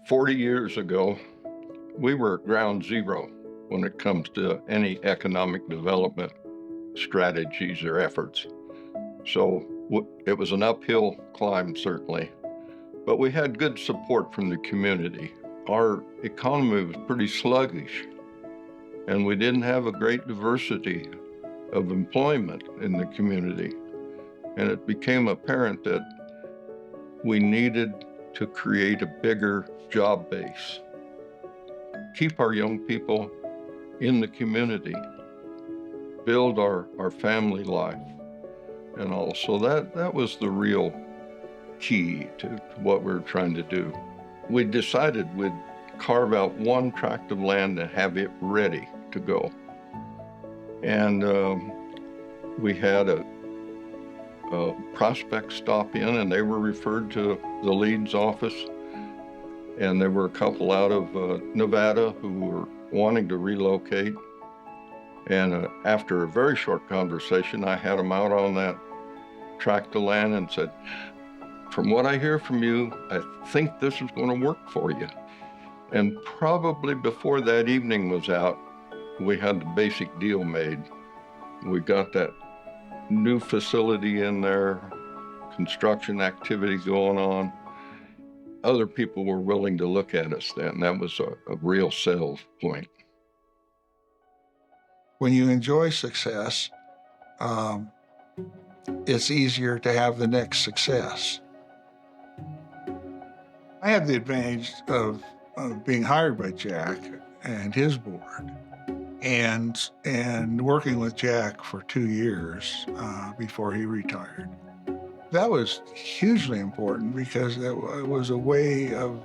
40 years ago, we were at ground zero when it comes to any economic development strategies or efforts. So it was an uphill climb, certainly, but we had good support from the community. Our economy was pretty sluggish, and we didn't have a great diversity of employment in the community. And it became apparent that we needed to create a bigger job base, keep our young people in the community, build our family life. And also that was the real key to what we were trying to do. We decided we'd carve out one tract of land and have it ready to go. And we had a prospect stop in, and they were referred to the leads office. And there were a couple out of Nevada who were wanting to relocate. And after a very short conversation, I had them out on that tract of land and said, "From what I hear from you, I think this is going to work for you." And probably before that evening was out, we had the basic deal made. We got that new facility in there, construction activity going on. Other people were willing to look at us then. That was a real sales point. When you enjoy success, it's easier to have the next success. I had the advantage of being hired by Jack and his board, and working with Jack for 2 years before he retired. That was hugely important because it was a way of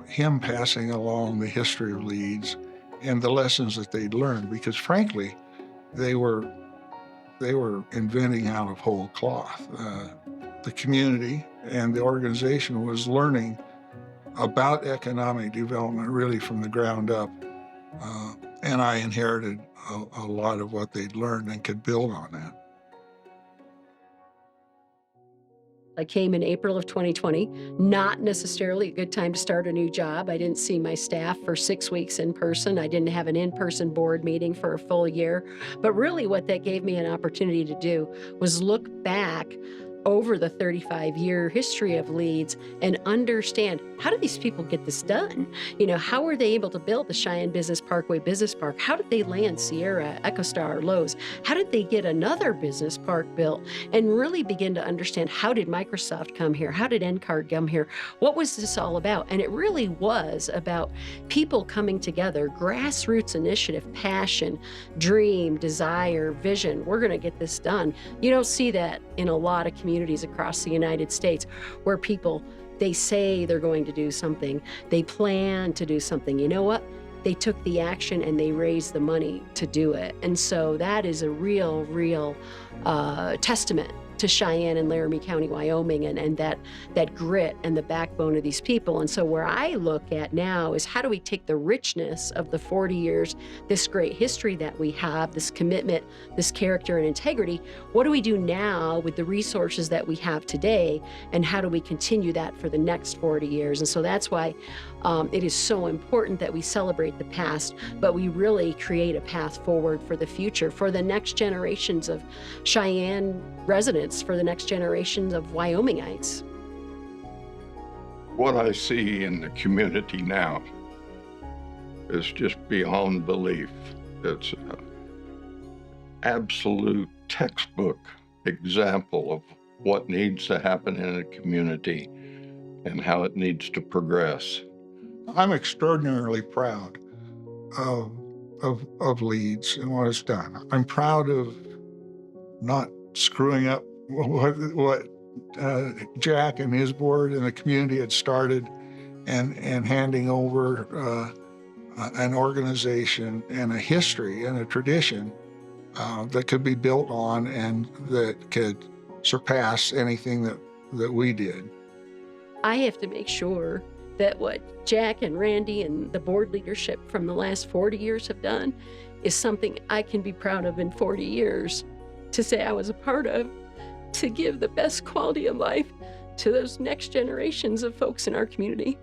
him passing along the history of leads and the lessons that they'd learned, because frankly, they were inventing out of whole cloth. The community and the organization was learning about economic development really from the ground up, and I inherited a lot of what they'd learned and could build on that. I came in April of 2020, not necessarily a good time to start a new job. I didn't see my staff for 6 weeks in person. I didn't have an in-person board meeting for a full year. But really what that gave me an opportunity to do was look back over the 35-year history of leads and understand, how did these people get this done? How were they able to build the Cheyenne Business Parkway Business Park? How did they land Sierra, EchoStar, Lowe's? How did they get another business park built? And really begin to understand, how did Microsoft come here? How did NCARD come here? What was this all about? And it really was about people coming together, grassroots initiative, passion, dream, desire, vision. We're going to get this done. You don't see that in a lot of communities across the United States, where people, they say they're going to do something, they plan to do something. You know what? They took the action and they raised the money to do it. And so that is a real testament to Cheyenne and Laramie County, Wyoming, and that grit and the backbone of these people. And so where I look at now is, how do we take the richness of the 40 years, this great history that we have, this commitment, this character and integrity, what do we do now with the resources that we have today, and how do we continue that for the next 40 years? And so that's why it is so important that we celebrate the past, but we really create a path forward for the future, for the next generations of Cheyenne residents, for the next generations of Wyomingites. What I see in the community now is just beyond belief. It's an absolute textbook example of what needs to happen in a community and how it needs to progress. I'm extraordinarily proud of Leeds and what it's done. I'm proud of not screwing up what Jack and his board and the community had started, and handing over an organization and a history and a tradition that could be built on and that could surpass anything that we did. I have to make sure that what Jack and Randy and the board leadership from the last 40 years have done is something I can be proud of in 40 years, to say I was a part of, to give the best quality of life to those next generations of folks in our community.